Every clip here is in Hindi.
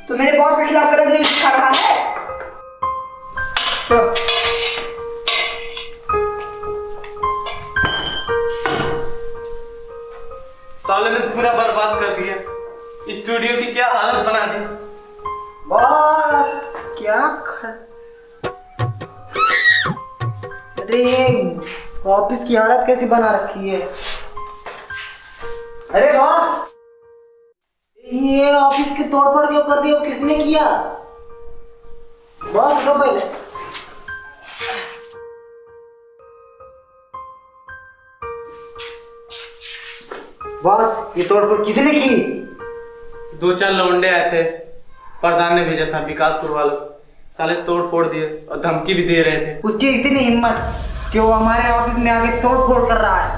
तो मेरे बॉस के खिलाफ गलत न्यूज़ दिखा रहा है। साले ने पूरा बर्बाद कर दिया, स्टूडियो की क्या हालत बना दी। बॉस क्या अरे ऑफिस की हालत कैसी बना रखी है। अरे बॉस ये ऑफिस की तोड़फोड़ क्यों कर दी, किसने किया? बॉस उठो पहले। बॉस ये तोड़फोड़ किसने की? 2-4 लौंडे आए थे, प्रधान ने भेजा था विकासपुर वालों, साले तोड़ फोड़ दिए और धमकी भी दे रहे थे। उसकी इतनी हिम्मत कि वो हमारे ऑफिस में आके तोड़ फोड़ कर रहा है।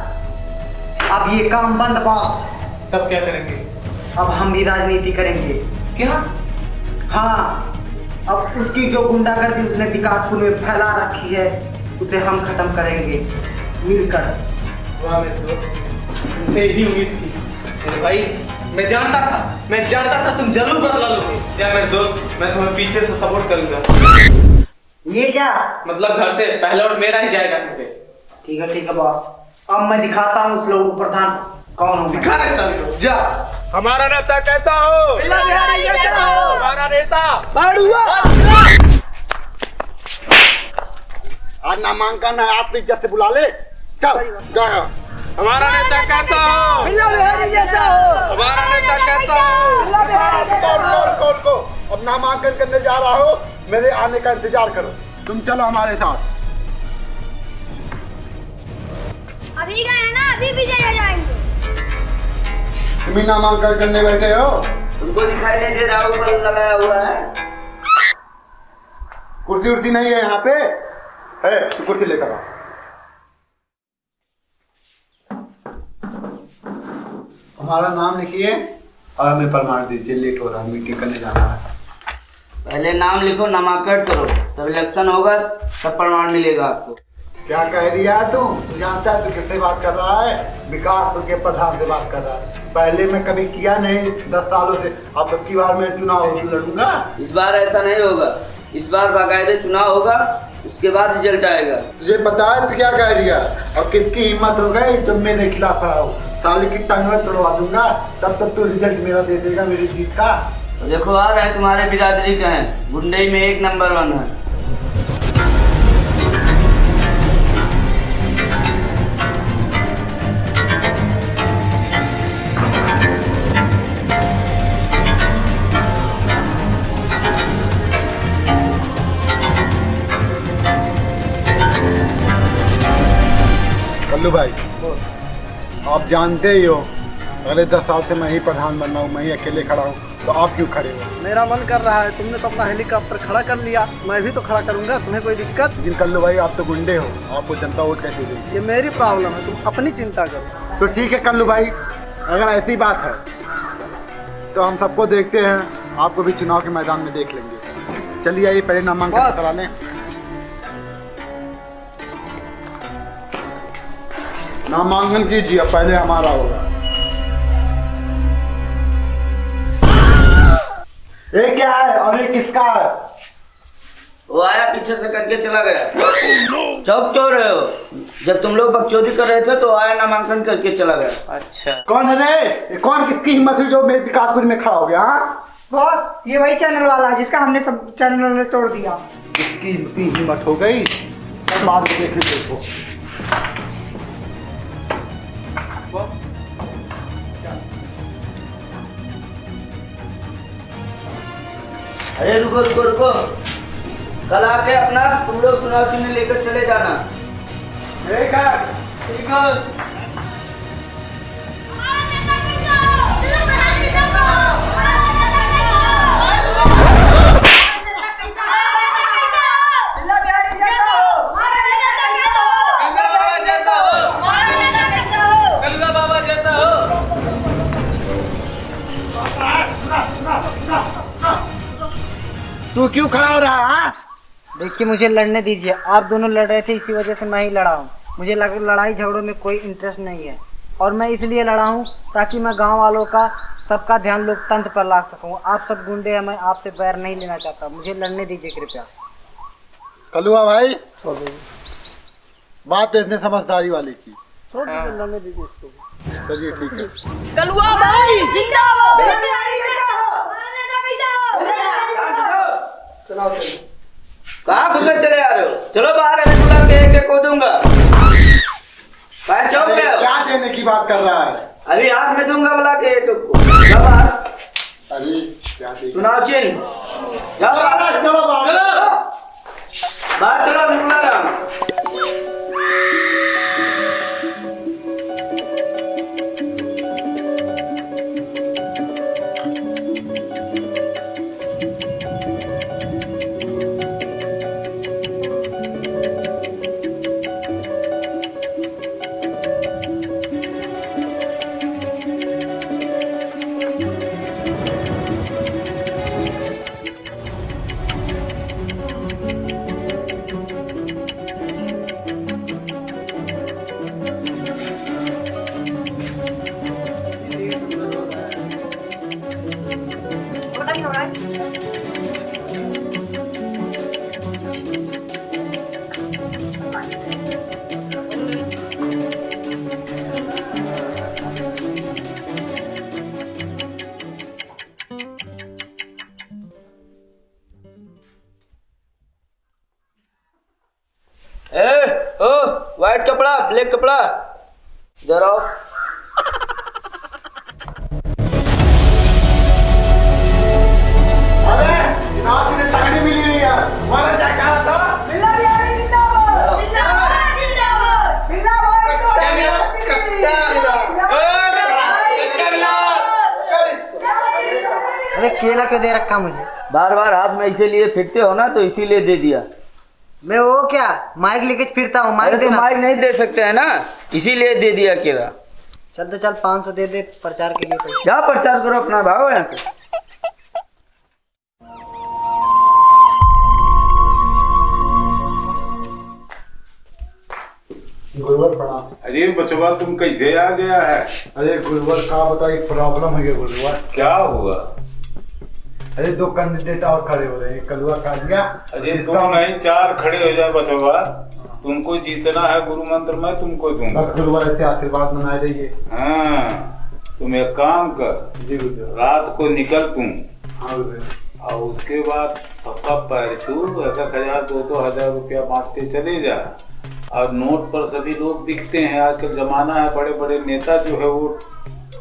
अब ये काम बंद बॉस। तब क्या करेंगे? अब हम भी राजनीति करेंगे। क्या? हाँ, अब उसकी जो गुंडागर्दी उसने विकासपुर में फैला रखी है उसे हम खत्म करेंगे मिलकर। वाह मेरे दोस्त, तुमसे यही उम्मीद थी। मेरे भाई मैं जानता था तुम जरूर बदला लोगे। क्या मेरे दोस्त, मैं तुम्हें पीछे से सपोर्ट करूंगा। ये क्या मतलब घर से पहला वोट मेरा ही जाएगा तुम पे। ठीक है बॉस। अब मैं दिखाता हूँ उस लोगों प्रधान कौन हूँ। दिखा रहे जा। हमारा नेता कैसा हो? हमारा नेता बाड़ुआ। आज नामांकन है, आप इज्जत से बुला ले। चल जाओ। हमारा नेता कैसा हो? जैसा हो। हमारा नेता कैसा हो? कौन अब नामांकन करने जा रहा हो, मेरे आने का इंतजार करो। तुम चलो हमारे साथ। अभी गए ना, अभी भी चले जाएंगे। तुम ही नामांकन करने बैठे हो? तुमको दिखाई नहीं दे रहा ऊपर लगाया हुआ है? कुर्सी उर्सी नहीं है यहाँ पे? है तो कुर्सी लेकर आओ। हमारा नाम लिखिए और हमें प्रमाण दीजिए। लेट हो रहा है, मीटिंग करने जाना है। पहले नाम लिखो, नामांकन करो, तब इलेक्शन होगा, तब प्रमाण मिलेगा आपको। क्या कह दिया तू जानता है तू किससे बात कर रहा है? विकासपुर के प्रधान से बात कर रहा है। पहले मैं कभी किया नहीं 10 सालों से। अब की बार मैं चुनाव लड़ूंगा। इस बार ऐसा नहीं होगा, इस बार बाकायदे चुनाव होगा, उसके बाद रिजल्ट आएगा। तुझे पता है तू क्या कह दिया और किसकी हिम्मत हो गई तुम मेरे खिलाफ आओ? साले की टांग तोड़वा दूंगा, तब तक तू रिजल्ट मेरा दे देगा मेरी जीत का। देखो आ रहे हैं तुम्हारे बिरादरी का है, गुंडई में 1 नंबर 1 है। कल्लू भाई आप जानते ही हो अगले 10 साल से मैं ही प्रधान बनना हूँ, मैं ही अकेले खड़ा हूँ, तो आप क्यों खड़े हो? मेरा मन कर रहा है, तुमने तो अपना हेलीकॉप्टर खड़ा कर लिया, मैं भी तो खड़ा करूंगा। तुम्हें कोई दिक्कत? लेकिन कल्लू भाई आप तो गुंडे हो, आपको जनता वोट कैसे देगी? ये मेरी प्रॉब्लम है, तुम अपनी चिंता करो। तो ठीक है कल्लू भाई, अगर ऐसी बात है तो हम सबको देखते हैं, आपको भी चुनाव के मैदान में देख लेंगे। चलिए आइए पहले नामांकन करा लें। नामांकन कीजिए, पहले हमारा होगा। ये क्या है और ये किसका है? वो आया पीछे से करके चला गया। चौक क्यों रहे हो? जब तुम लोग बकचोदी कर रहे थे तो आया नामांकन करके चला गया। अच्छा, कौन है रे? ये कौन किसकी हिम्मत हुई जो मेरे विकासपुर में खड़ा हो गया? बॉस ये वही चैनल वाला है जिसका हमने सब चैनल ने तोड़ दिया। किसकी इतनी हिम्मत हो गई? बाद में देख लो। देखो अरे रुको, कल आके अपना तुम लोग चुनाव चिन्ह लेकर चले जाना। ठीक है। हमारा नेता कैसा हो? चलो हमारा नेता को। हमारा नेता कैसा हो? हमारा नेता कैसा हो? गंगा बाबा जैसा हो। हमारा नेता कैसा हो? गंगा बाबा जैसा हो। तू क्यों खड़ा हो रहा है? देखिए मुझे लड़ने दीजिए, आप दोनों लड़ रहे थे इसी वजह से मैं ही लड़ा हूँ। मुझे लड़ाई झगड़ों में कोई इंटरेस्ट नहीं है। और मैं इसलिए लड़ा हूँ ताकि मैं गांव वालों का सबका ध्यान लोकतंत्र पर ला सकूँ। आप सब गुंडे हैं, मैं आपसे बैर नहीं लेना चाहता, मुझे लड़ने दीजिए कृपया। कलुआ भाई, बात तो इसने समझदारी वाली की। छोड़ दीजिए, लड़ने दीजिए इसको। चलिए ठीक है। कलुआ भाई जिंदाबाद। हमारा नेता कैसा हो? चलाओ चलिए। कहाँ घुसे चले आ रहे हो? चलो बाहर, अभी बुला के एक को दूंगा। कहाँ चौक अरे, रहे हो? क्या देने की बात कर रहा है? अभी हाथ में दूंगा बुला के एक को। जाओ बाहर, अरे क्या देख चुनाव चिन्ह। जाओ बाहर, चलो बाहर। बाहर चलो, अभी बुला रहा हूँ। ओ व्हाइट कपड़ा, ब्लैक कपड़ा, इधर आओ। अरे चुनाव की तगड़ी मिली हुई है। हमारा क्या कहना था? अरे केला क्यों दे रखा मुझे? बार बार हाथ में इसीलिए फिरते हो ना, तो इसीलिए दे दिया। मैं वो क्या माइक लेके फिरता हूँ, माइक अरे तो देना। माइक नहीं दे सकते हैं ना, इसीलिए दे दिया केला। चल तो चल 500 दे दे प्रचार के लिए पैसे। जा प्रचार करो अपना, भागो यहाँ से। गुरुवर प्रणाम। अरे बचवा तुम कैसे आ गया है? अरे गुरुवर का बता, एक प्रॉब्लम है गुरुवर। क्या हुआ? अरे 2 कैंडिडेट और खड़े हो रहे हैं, कलुआ का दिया। अरे तुम नहीं 4 खड़े हो जाए बचवा, तुमको जीतना है गुरु मंत्र मैं तुमको दूंगा। बस गुरुवर ऐसे आशीर्वाद बनाए रहिए। हाँ तुम एक काम कर, जी गुरुदेव। रात को निकल तुम, हाँ गुरुदेव। और उसके बाद सबका पैर छू 1,000 2,000 रुपया बांटते चले जा। और नोट पर सभी लोग दिखते हैं, आजकल जमाना है, बड़े बड़े नेता जो है वोट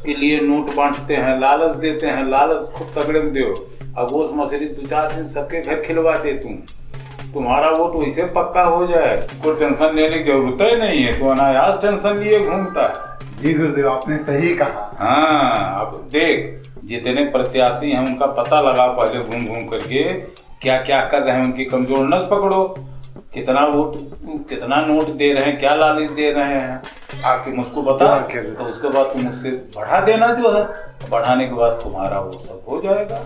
के लिए नोट बांटते हैं, लालच देते हैं, लालच खूब तगड़े में दो। अब वो मछली 2-4 दिन सबके घर खिलवा दे तुम्हारा वोट वैसे पक्का हो जाए, कोई टेंशन लेने की जरूरत ही नहीं है, तो अनायास टेंशन लिए घूमता है। जी गुरुदेव आपने सही कहा। हाँ अब देख, जितने प्रत्याशी हैं उनका पता लगाओ पहले घूम घूम करके, क्या क्या कर रहे हैं, उनकी कमजोर नस पकड़ो, कितना वोट कितना नोट दे रहे हैं, क्या लालच दे रहे हैं, आके मुझको बता। तो उसके बाद तुम उससे बढ़ा देना जो है, बढ़ाने के बाद तुम्हारा वो सब हो जाएगा।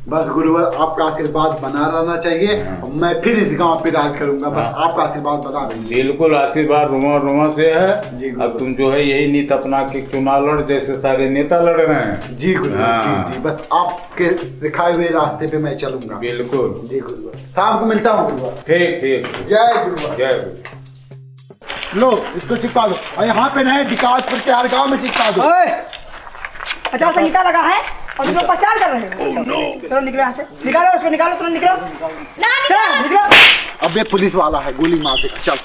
बस गुरुवर आपका आशीर्वाद बना रहना चाहिए। मैं फिर इस गांव पे राज करूंगा, बस आपका आशीर्वाद बना देंगे। बिल्कुल आशीर्वाद रुमा रुमा से है। जी अब तुम जो है यही नीत अपना के चुनाव लड़ जैसे सारे नेता लड़ रहे हैं। जी गुरुवर। हाँ। जी जी, बस आपके दिखाए हुए रास्ते पे मैं चलूंगा। बिल्कुल। जी गुरुवर, शाम को मिलता हूँ गुरुवर। ठीक ठीक। जय गुरुवर। जय गुरु। लो इसको चिपका दो, और यहाँ पे नहीं विकासपुर के हर गाँव में चिपका दो। प्रचार संहिता लगा है और तुम लोग प्रचार कर रहे हो। चलो निकलो यहाँ से, निकालो उसको, निकालो, तुम निकलो, चलो निकलो। अब ये पुलिस वाला है, गोली मार दे। चल।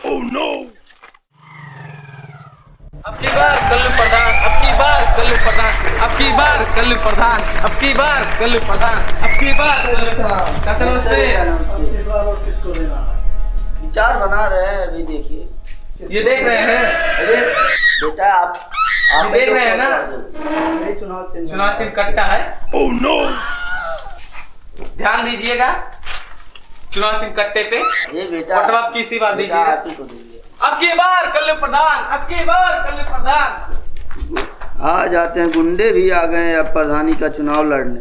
अब की बार कल्लू प्रधान, अब की बार कल्लू प्रधान, अब की बार कल्लू प्रधान, अब की बार कल्लू प्रधान, अब की बार कल्लू प्रधान। चाचा नमस्ते। किसको देना? विचार बना रहे हैं अभी, देखिए। ये देख रहे हैं, अरे बेटा आप देख रहे हैं ना, यही चुनाव चिन्ह। चुनाव चिन्ह कट्टा है। ओह नो, ध्यान दीजिएगा चुनाव चिन्ह कट्टे पे। ये बेटा बटवा आप किसी बार बेटा दीजिएगा। आप ही को दीजिए। अब की बार कल्लू प्रधान, अब की बार कल्लू प्रधान। आ जाते हैं, गुंडे भी आ गए अब प्रधानी का चुनाव लड़ने,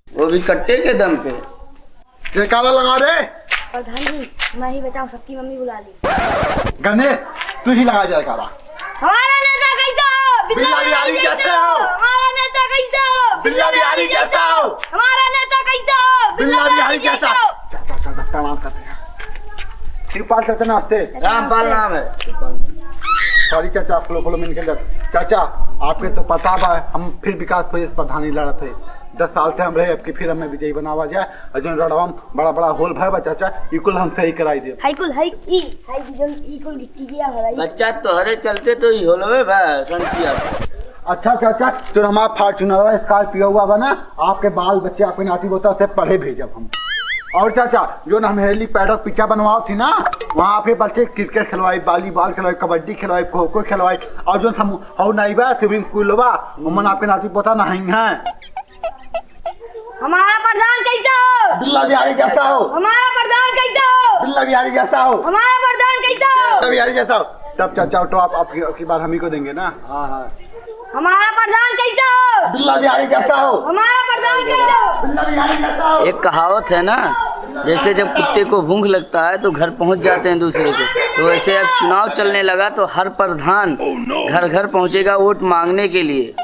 वो भी कट्टे के दम पे। जयकारा लगा रे। प्रधान जी मैं ही बचाऊं, सबकी मम्मी बुला ली। गणेश तू ही लगा जयकारा। हमारा नेता कैसा हो? बिल्ला बिहारी जैसा हो। हमारा नेता कैसा हो? बिल्ला बिहारी जैसा हो। हमारा नेता कैसा हो? बिल्ला बिहारी जैसा। चाचा चाचा प्रणाम करते हैं। कृपाल चाचा नमस्ते। रामपाल नाम है। सॉरी चाचा, फ्लो में निकल जाते। चाचा आपके तो पता बा हम फिर विकास परिषद प्रधानी लड़ा थे, 10 साल से हम रहे, अब की फिर हमें विजयी बनावा जाए और जो रड़वाम बड़ा बड़ा होल भाई बा चाचा इकुल हम सही कराई दे। हाईकुल हाई ई हाई जन इकुल गिट्टी गया हराई। बच्चा तोहरे चलते तो ही होलवे बा संतिया। अच्छा चाचा जो हमारा फॉर्च्यूनर स्कॉर्पियो हुआ बा ना, आपके बाल बच्चे आपके नाती पोता से पढ़े भेजब हम। और चाचा जो हम हेली पैडक पिक्चर बनवाओ थी ना, वहाँ पे बच्चे क्रिकेट खिलवाई, वॉलीबॉल खिलवाई, कबड्डी खिलवाई, खो खो खिलवाई, और जो हम हो नहीं बा स्विमिंग पूल बा मन आपके नाती पोता नहीं है। हमारा प्रधान कैसा हो? बिल्ला बिहारी जैसा हो। हमारा प्रधान कैसा हो? बिल्ला बिहारी जैसा हो। हमारा प्रधान कैसा हो? बिल्ला बिहारी जैसा हो। तब चाचा तो आप आपकी बार हम ही को देंगे ना। हाँ हाँ। हमारा प्रधान कैसा हो? बिल्ला बिहारी जैसा हो। हमारा प्रधान कैसा हो? बिल्ला बिहारी जैसा हो। एक कहावत है ना, जैसे जब कुत्ते को भूख लगता है तो घर पहुंच जाते हैं दूसरे के, तो वैसे अब चुनाव चलने लगा तो हर प्रधान घर घर पहुंचेगा वोट मांगने के लिए।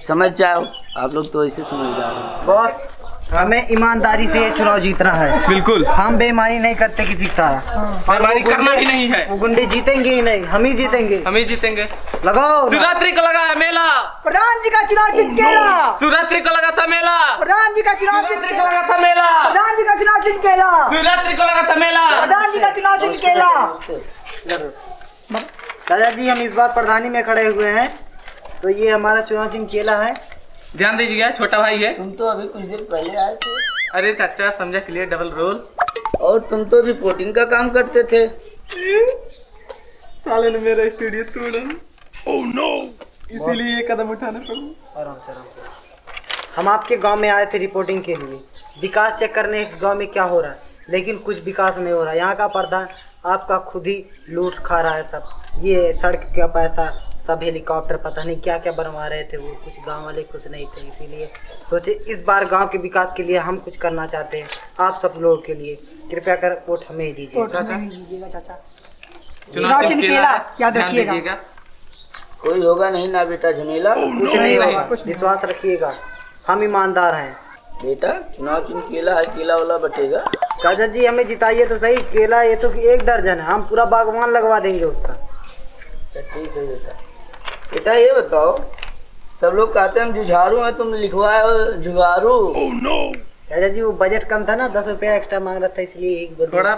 समझ जाओ आप लोग, तो ऐसे समझदार हो। बॉस हमें ईमानदारी से ये चुनाव जीतना है। बिल्कुल, हम बेईमानी नहीं करते किसी की तरह। बेईमानी करना ही नहीं है। वो गुंडे जीतेंगे ही नहीं, हम ही जीतेंगे। हम ही जीतेंगे। लगाओ। शिवरात्रि को लगा है मेला। प्रधान जी का चुनाव जीतेगा। शिवरात्रि को लगा था मेला। प्रधान जी का चुनाव शिवरात्रि को लगा था मेला। प्रधान जी का चुनाव जीतेगा। शिवरात्रि को लगा था मेला। प्रधान जी का चुनाव जीतेगा। दादा जी हम इस बार प्रधानी में खड़े हुए हैं, तो ये हमारा चुनाव चिन्ह केला है। ध्यान दीजिएगा, छोटा भाई है। तुम तो अभी कुछ दिन पहले आए थे। अरे चाचा समझा के लिए डबल रोल। और तुम तो रिपोर्टिंग का काम करते थे। साले ने मेरा स्टूडियो तोड़ा। ओह नो, इसीलिए ये कदम उठाना पड़ा। आराम से आराम से। हम आपके गांव में आए थे रिपोर्टिंग के लिए, विकास चेक करने गांव में क्या हो रहा है, लेकिन कुछ विकास नहीं हो रहा। यहाँ का प्रधान आपका खुद ही लूट खा रहा है सब। ये सड़क का पैसा, सब हेलीकॉप्टर पता नहीं क्या क्या बनवा रहे थे वो, कुछ गांव वाले खुश नहीं थे। इसीलिए सोचे इस बार गांव के विकास के लिए हम कुछ करना चाहते हैं, आप सब लोगों के लिए। कृपया कर वोट हमें ही दीजिए। चुनाव चिन्ह केला है, याद रखिएगा। कोई होगा नहीं ना बेटा झमेला। कुछ नहीं होगा, विश्वास रखिएगा, हम ईमानदार हैं। बेटा चुनाव चिन्ह केला है, केला वाला बटेगा। चाचा जी हमें जिताइए तो सही। केला ये तो 1 दर्जन है, हम पूरा बागवान लगवा देंगे उसका। ठीक है बेटा। बेटा ये बताओ, सब लोग कहते हैं हम जुझारू हैं, तुम लिखवाए हो जुगारू। चाचा जी वो बजट कम था ना, 10 रुपया एक्स्ट्रा मांग रहा था, इसलिए एक बोल थोड़ा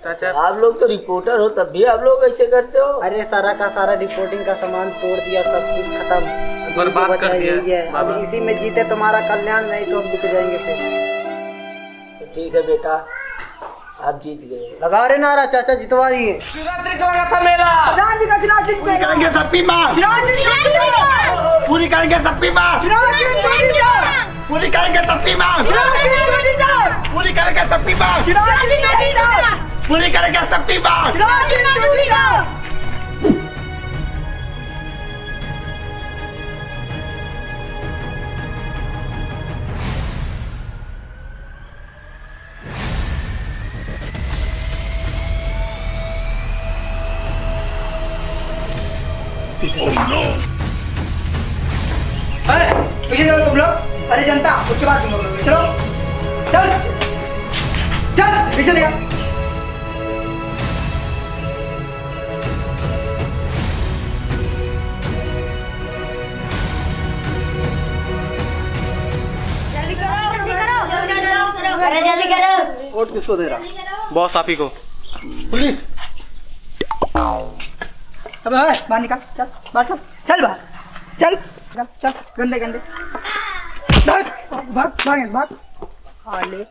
चाचा। आप लोग तो रिपोर्टर हो, तब भी आप लोग ऐसे करते हो। अरे सारा का सारा रिपोर्टिंग का सामान तोड़ दिया, सब कुछ खत्म, अब बर्बाद जो बचा कर दिया यही है। अब बाबा। इसी में जीते तुम्हारा कल्याण, नहीं तो हम बिक जाएंगे फिर। तो ठीक है बेटा, आप जीत गए। लगा रहे नारा, चाचा जितवा दिए। शिवरात्रि को लगा था मेला। प्रधान जी का चुनाव जीतेगा। करेंगे सबकी मांग, पूरी करेंगे सबकी मांग, पूरी करेंगे सबकी मांग, पूरी करेंगे सबकी मांग, पूरी करेंगे सबकी मांग। पीछे चलो तुम लोग। अरे जनता, उसके बाद तुम लोग चलो, चल चल पीछे चलेगा। जल्दी करो। वोट किसको दे रहा? बॉस आप ही को। पुलिस अब बाहर निकल, चल बाहर, चल चल बाहर, चल चल चल, गंदे गंदे भाग भाग भाग भाग। आले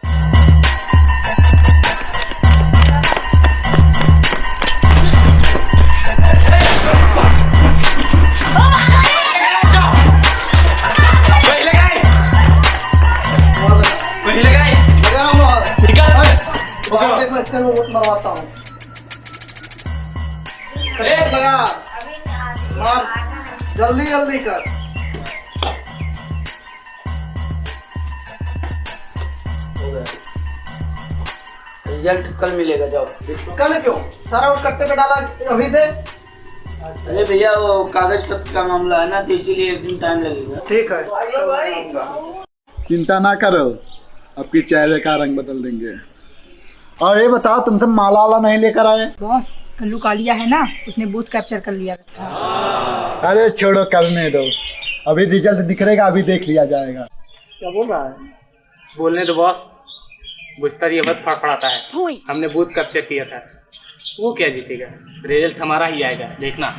देखो इससे मैं वोट मरवाता हूँ। लगा मार, जल्दी जल्दी कर। रिजल्ट कल मिलेगा, जाओ। कल क्यों? सारा वोट कट्टे पे डाला, अभी दे। अरे भैया वो कागज पत्र का मामला है ना, तो इसीलिए एक दिन टाइम लगेगा। ठीक है। चिंता ना करो, आपकी चेहरे का रंग बदल देंगे। और ये बताओ, तुम सब माला वाला नहीं लेकर आए? बॉस कल्लू कालिया है ना, उसने बूथ कैप्चर कर लिया था। अरे छोड़ो, करने दो, अभी रिजल्ट दिखेगा, अभी देख लिया जाएगा। क्या बोल रहा है? बोलने दो बॉस, बुझता ये बहुत फड़फड़ाता है। हमने बूथ कैप्चर किया था, वो क्या जीतेगा, रिजल्ट हमारा ही आएगा, देखना।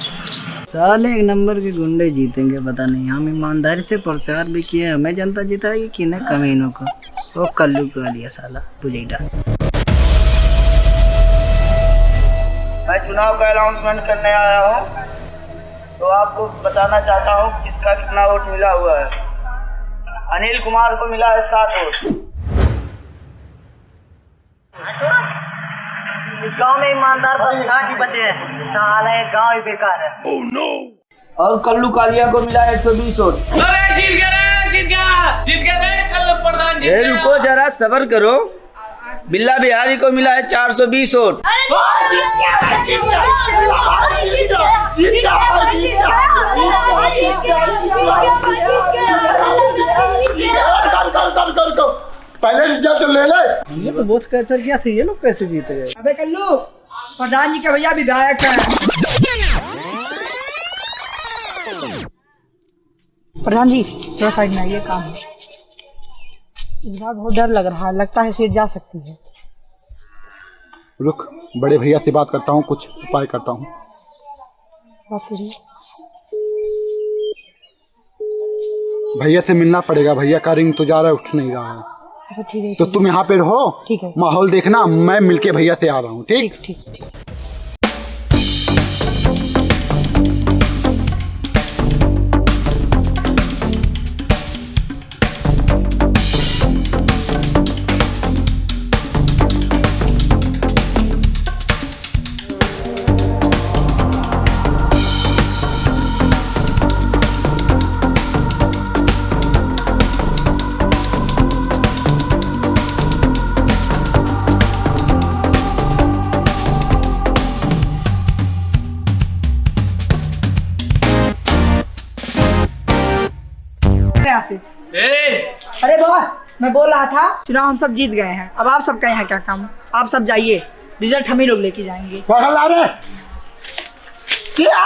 साले एक नंबर के गुंडे जीतेंगे पता नहीं। हम ईमानदारी से प्रचार भी किए, हमें जनता जिताएगी कि न कमीनों को। वो कल्लू का लिया साला बुझेगा। मैं चुनाव का अनाउंसमेंट करने आया हूँ, तो आपको बताना चाहता हूँ किसका कितना वोट मिला हुआ है। अनिल कुमार को मिला है 7 वोट। इस गांव में ईमानदार बस 60 ही बचे हैं। साला ये गांव ही बेकार है। और कल्लू कालिया को मिला 120 वोट। अरे जीत गया कल्लू प्रधान जी। रुको जरा सब्र करो। बिल्ला बिहारी को मिला है 420 वोट। पहले रिजल्ट ले ले। हमने तो बूथ कैप्चर किया था, ये लोग कैसे जीते गए? अबे कल्लू, प्रधान जी का भैया विधायक है। प्रधान जी थोड़ा साइड में आइए, काम है। इस बार बहुत डर लग रहा है, लगता है सीट जा सकती है। रुक, बड़े भैया से बात करता हूँ, कुछ उपाय करता हूँ। बात करिए। भैया से मिलना पड़ेगा, भैया का रिंग तो जा रहा है, उठ नहीं रहा है। अच्छा ठीक है। तो तुम यहाँ पे रहो, ठीक है। माहौल देखना, मैं मिलके भैया से आ रहा हूँ। ठीक ठीक ठीक। अरे बॉस, मैं बोल रहा था चुनाव हम सब जीत गए हैं, अब आप सबका यहाँ क्या काम? आप सब जाइए, रिजल्ट हम ही लोग लेके जाएंगे। बिल्ला